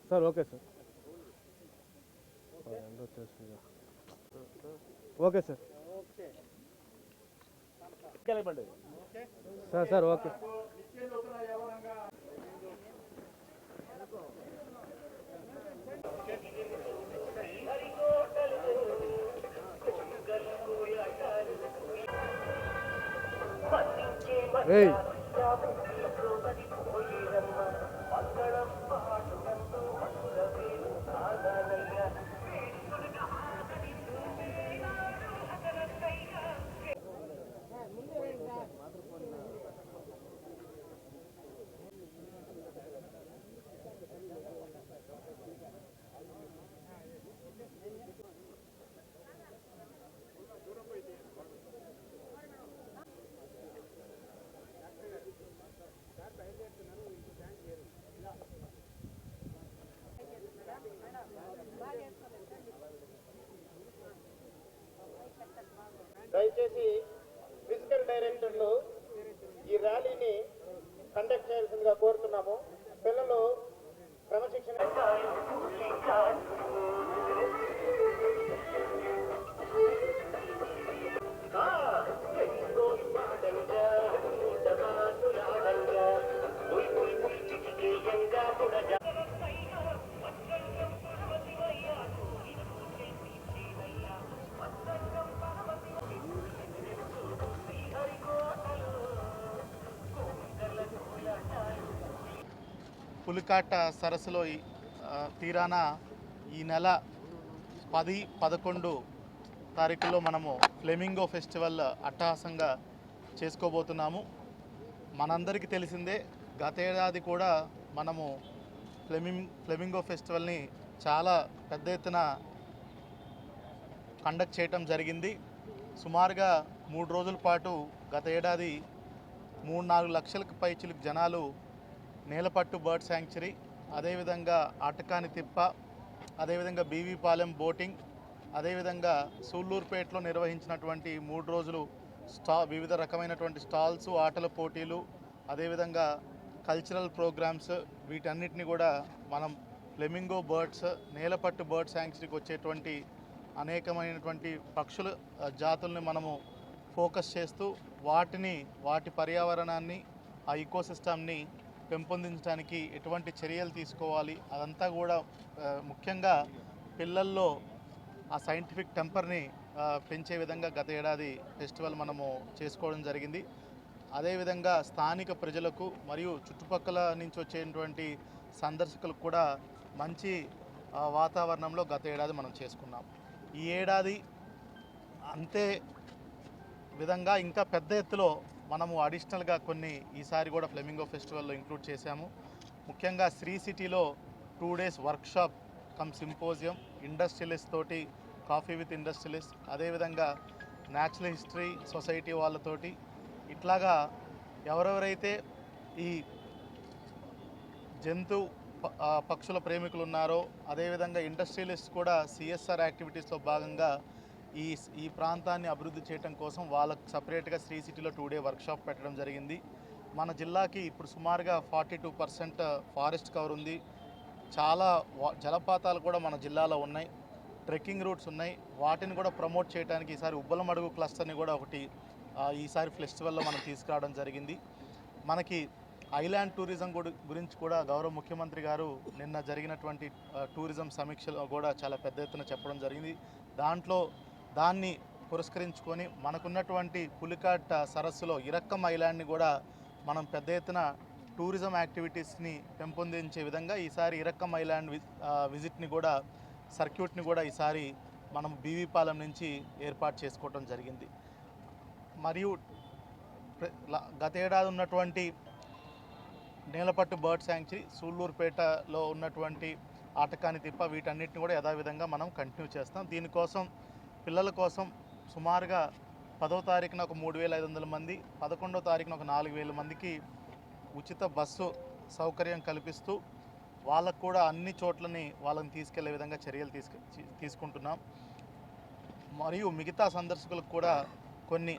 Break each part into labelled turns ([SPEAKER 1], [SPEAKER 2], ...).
[SPEAKER 1] Sir okay sir okay sir sir sir okay ఏయ్
[SPEAKER 2] దయచేసి physical డైరెక్టర్లు ఈ ర్యాలీని కండక్ట్ చేయాల్సిందిగా కోరుతున్నాము. పిల్లలు క్రమశిక్షణ
[SPEAKER 3] పులికాట సరస్సులో తీరాన ఈ నెల 10, 11 తారీఖుల్లో మనము ఫ్లెమింగో ఫెస్టివల్ అట్టహాసంగా చేసుకోబోతున్నాము. మనందరికీ తెలిసిందే, గత ఏడాది కూడా మనము ఫ్లెమింగో ఫెస్టివల్ని చాలా పెద్ద ఎత్తున కండక్ట్ చేయటం జరిగింది. సుమారుగా 3 రోజుల పాటు గత ఏడాది 3-4 లక్షలకు పైచిలకు జనాలు నేలపట్టు బర్డ్ శాంక్చురీ, అదేవిధంగా అటకాని తిప్ప, అదేవిధంగా బీవీపాలెం బోటింగ్, అదేవిధంగా సూళ్ళూరుపేటలో నిర్వహించినటువంటి 3 రోజులు వివిధ రకమైనటువంటి స్టాల్స్, ఆటల పోటీలు, అదేవిధంగా కల్చరల్ ప్రోగ్రామ్స్, వీటన్నిటిని కూడా మనం ఫ్లెమింగో బర్డ్స్, నేలపట్టు బర్డ్ శాంక్చురీకి వచ్చేటువంటి అనేకమైనటువంటి పక్షుల జాతుల్ని మనము ఫోకస్ చేస్తూ వాటి పర్యావరణాన్ని, ఆ ఈకోసిస్టమ్ని పెంపొందించడానికి ఎటువంటి చర్యలు తీసుకోవాలి, అదంతా కూడా ముఖ్యంగా పిల్లల్లో ఆ సైంటిఫిక్ టెంపర్ని పెంచే విధంగా గత ఏడాది ఫెస్టివల్ మనము చేసుకోవడం జరిగింది. అదేవిధంగా స్థానిక ప్రజలకు మరియు చుట్టుపక్కల నుంచి వచ్చేటువంటి సందర్శకులకు కూడా మంచి వాతావరణంలో గత ఏడాది మనం చేసుకున్నాం. ఈ ఏడాది అంతే విధంగా ఇంకా పెద్ద ఎత్తులో మనము అడిషనల్గా కొన్ని ఈసారి కూడా ఫ్లెమింగో ఫెస్టివల్లో ఇంక్లూడ్ చేశాము. ముఖ్యంగా శ్రీ సిటీలో 2 days workshop come symposium, industrialist తోటి, కాఫీ విత్ ఇండస్ట్రియలిస్ట్, అదేవిధంగా న్యాచురల్ హిస్టరీ సొసైటీ వాళ్ళతోటి, ఇట్లాగా ఎవరెవరైతే ఈ పక్షుల ప్రేమికులు ఉన్నారో, అదేవిధంగా ఇండస్ట్రియలిస్ట్ కూడా CSR యాక్టివిటీస్లో భాగంగా ఈ ప్రాంతాన్ని అభివృద్ధి చేయడం కోసం వాళ్ళకు సపరేట్గా శ్రీ సిటీలో 2 day వర్క్షాప్ పెట్టడం జరిగింది. మన జిల్లాకి ఇప్పుడు సుమారుగా 42% ఫారెస్ట్ కవర్ ఉంది. చాలా జలపాతాలు కూడా మన జిల్లాలో ఉన్నాయి, ట్రెక్కింగ్ రూట్స్ ఉన్నాయి. వాటిని కూడా ప్రమోట్ చేయడానికి ఈసారి ఉబ్బలమడుగు క్లస్టర్ని కూడా ఒకటి ఈసారి ఫెస్టివల్లో మనం తీసుకురావడం జరిగింది. మనకి ఐలాండ్ టూరిజం గురించి కూడా గౌరవ ముఖ్యమంత్రి గారు నిన్న జరిగినటువంటి టూరిజం సమీక్షలో కూడా చాలా పెద్ద ఎత్తున చెప్పడం జరిగింది. దాన్ని పురస్కరించుకొని మనకున్నటువంటి పులికాట్ సరస్సులో ఇరక్కం ఐలాండ్ని కూడా మనం పెద్ద ఎత్తున టూరిజం యాక్టివిటీస్ని పెంపొందించే విధంగా ఈసారి ఇరక్కం ఐలాండ్ విజిట్ని కూడా, సర్క్యూట్ని కూడా ఈసారి మనం బీవీపాలెం నుంచి ఏర్పాటు చేసుకోవడం జరిగింది. మరియు గత ఏడాది ఉన్నటువంటి నేలపట్టు బర్డ్ శాంక్చురీ, సూళ్ళూరుపేటలో ఉన్నటువంటి ఆటకాని తిప్ప, వీటన్నిటిని కూడా యథావిధంగా మనం కంటిన్యూ చేస్తాం. దీనికోసం పిల్లల కోసం సుమారుగా 10వ తారీఖున ఒక 3,500 మంది, 11వ తారీఖున ఒక 4,000 మందికి ఉచిత బస్సు సౌకర్యం కల్పిస్తూ వాళ్ళకు కూడా అన్ని చోట్లని వాళ్ళని తీసుకెళ్లే విధంగా చర్యలు తీసుకుంటున్నాం. మరియు మిగతా సందర్శకులకు కూడా కొన్ని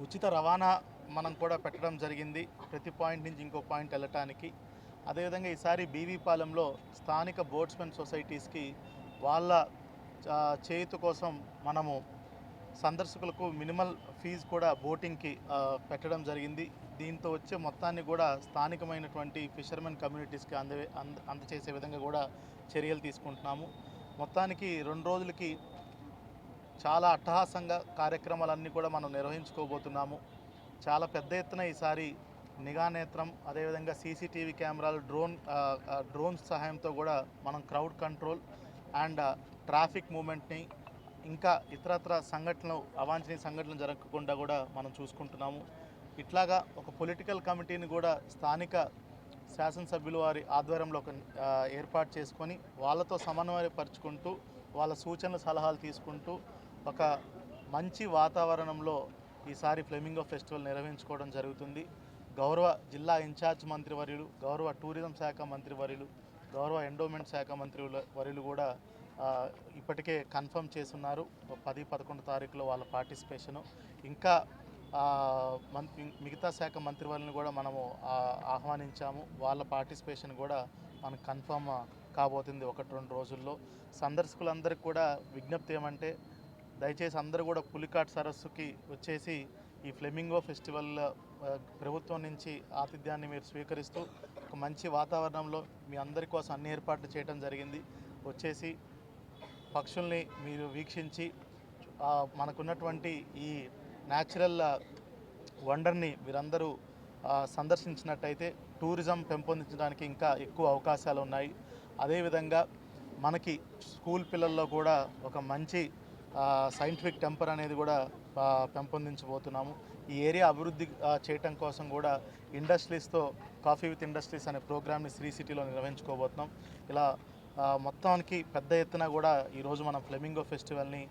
[SPEAKER 3] ఉచిత రవాణా మనం కూడా పెట్టడం జరిగింది, ప్రతి పాయింట్ నుంచి ఇంకో పాయింట్ వెళ్ళటానికి. అదేవిధంగా ఈసారి బీవీపాలెంలో స్థానిక బోట్స్మెన్ సొసైటీస్కి వాళ్ళ చేయూత కోసం మనము సందర్శకులకు మినిమల్ ఫీజు కూడా బోటింగ్కి పెట్టడం జరిగింది. దీంతో వచ్చే మొత్తాన్ని కూడా స్థానికమైనటువంటి ఫిషర్మెన్ కమ్యూనిటీస్కి అందచేసే విధంగా కూడా చర్యలు తీసుకుంటున్నాము. మొత్తానికి 2 రోజులకి చాలా అట్టహాసంగా కార్యక్రమాలన్నీ కూడా మనం నిర్వహించుకోబోతున్నాము. చాలా పెద్ద ఎత్తున ఈసారి నిఘా నేత్రం, అదేవిధంగా సీసీటీవీ కెమెరాలు, డ్రోన్స్ సహాయంతో కూడా మనం క్రౌడ్ కంట్రోల్ అండ్ ట్రాఫిక్ మూమెంట్ని ఇంకా ఇతరత్ర సంఘటనలు, అవాంఛనీయ సంఘటనలు జరగకుండా కూడా మనం చూసుకుంటున్నాము. ఇట్లాగా ఒక పొలిటికల్ కమిటీని కూడా స్థానిక శాసనసభ్యులు వారి ఆధ్వర్యంలో ఏర్పాటు చేసుకొని వాళ్ళతో సమన్వయపరుచుకుంటూ వాళ్ళ సూచనలు సలహాలు తీసుకుంటూ ఒక మంచి వాతావరణంలో ఈసారి ఫ్లెమింగో ఫెస్టివల్ నిర్వహించుకోవడం జరుగుతుంది. గౌరవ జిల్లా ఇన్ఛార్జ్ మంత్రివర్యులు, గౌరవ టూరిజం శాఖ మంత్రివర్యులు, గౌరవ ఎండోమెంట్ శాఖ మంత్రివర్యులు కూడా ఇప్పటికే కన్ఫర్మ్ చేస్తున్నారు 10-11 తారీఖులో వాళ్ళ పార్టిసిపేషను. ఇంకా మిగతా శాఖ మంత్రివర్యులను కూడా మనము ఆహ్వానించాము. వాళ్ళ పార్టిసిపేషన్ కూడా మనకు కన్ఫర్మ్ కాబోతుంది 1-2 రోజుల్లో. సందర్శకులందరికీ కూడా విజ్ఞప్తి ఏమంటే దయచేసి అందరూ కూడా పులికాట్ సరస్సుకి వచ్చేసి ఈ ఫ్లెమింగో ఫెస్టివల్ ప్రభుత్వం నుంచి ఆతిథ్యాన్ని మీరు స్వీకరిస్తూ ఒక మంచి వాతావరణంలో మీ అందరి కోసం అన్ని ఏర్పాట్లు చేయడం జరిగింది. వచ్చేసి పక్షుల్ని మీరు వీక్షించి మనకున్నటువంటి ఈ న్యాచురల్ వండర్ని మీరందరూ సందర్శించినట్టయితే టూరిజం పెంపొందించడానికి ఇంకా ఎక్కువ అవకాశాలు ఉన్నాయి. అదేవిధంగా మనకి స్కూల్ పిల్లల్లో కూడా ఒక మంచి సైంటిఫిక్ టెంపర్ అనేది కూడా పెంపొందించబోతున్నాము. ఈ ఏరియా అభివృద్ధి చేయటం కోసం కూడా ఇండస్ట్రీస్తో కాఫీ విత్ ఇండస్ట్రీస్ అనే ప్రోగ్రామ్ని శ్రీ సిటీలో నిర్వహించుకోబోతున్నాం. ఇలా మొత్తానికి పెద్ద ఎత్తున కూడా ఈరోజు మనం ఫ్లెమింగో ఫెస్టివల్ని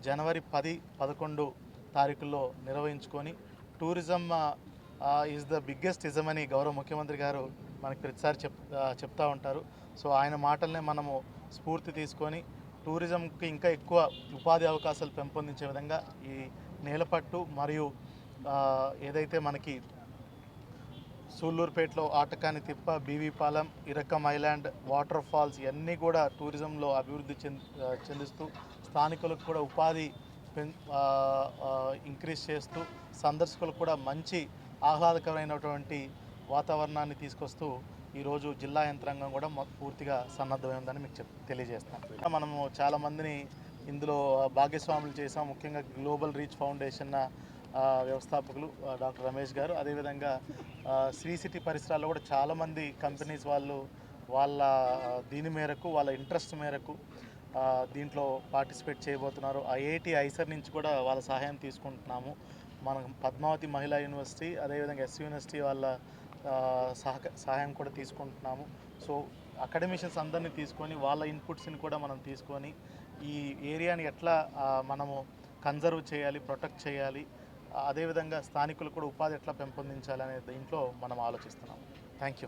[SPEAKER 3] జనవరి 10-11 తారీఖుల్లో నిర్వహించుకొని tourism is the biggest ism అని గౌరవ ముఖ్యమంత్రి గారు మనకి ప్రతిసారి చెప్తూ ఉంటారు. సో ఆయన మాటల్నే మనము స్ఫూర్తి తీసుకొని టూరిజంకి ఇంకా ఎక్కువ ఉపాధి అవకాశాలు పెంపొందించే విధంగా ఈ నేలపట్టు మరియు ఏదైతే మనకి సూళ్ళూరుపేటలో ఆటకాని తిప్ప, BV Palem, Irakkam island, water falls ఇవన్నీ కూడా టూరిజంలో అభివృద్ధి చెందిస్తూ స్థానికులకు కూడా ఉపాధి ఇంక్రీజ్ చేస్తూ సందర్శకులకు కూడా మంచి ఆహ్లాదకరమైనటువంటి వాతావరణాన్ని తీసుకొస్తూ ఈరోజు జిల్లా యంత్రాంగం కూడా పూర్తిగా సన్నద్ధమైందని మీకు తెలియజేస్తాం. మనము చాలామందిని ఇందులో భాగస్వాములు చేసాం. ముఖ్యంగా గ్లోబల్ రీచ్ ఫౌండేషన్ వ్యవస్థాపకులు డాక్టర్ రమేష్ గారు, అదేవిధంగా శ్రీ సిటీ పరిసరాల్లో కూడా చాలామంది కంపెనీస్ వాళ్ళ దీని మేరకు, వాళ్ళ ఇంట్రెస్ట్ మేరకు దీంట్లో పార్టిసిపేట్ చేయబోతున్నారు. ఐఐటి ఐసర్ నుంచి కూడా వాళ్ళ సహాయం తీసుకుంటున్నాము. మనం పద్మావతి మహిళా యూనివర్సిటీ, అదేవిధంగా ఎస్ యూనివర్సిటీ వాళ్ళ సహాయం కూడా తీసుకుంటున్నాము. సో అకాడమిషియన్స్ అందరినీ తీసుకొని వాళ్ళ ఇన్పుట్స్ని కూడా మనం తీసుకొని ఈ ఏరియాని ఎట్లా మనము కన్జర్వ్ చేయాలి, ప్రొటెక్ట్ చేయాలి, అదేవిధంగా స్థానికులు కూడా ఉపాధి ఎట్లా పెంపొందించాలి అనే దీంట్లో మనం ఆలోచిస్తున్నాము. Thank you.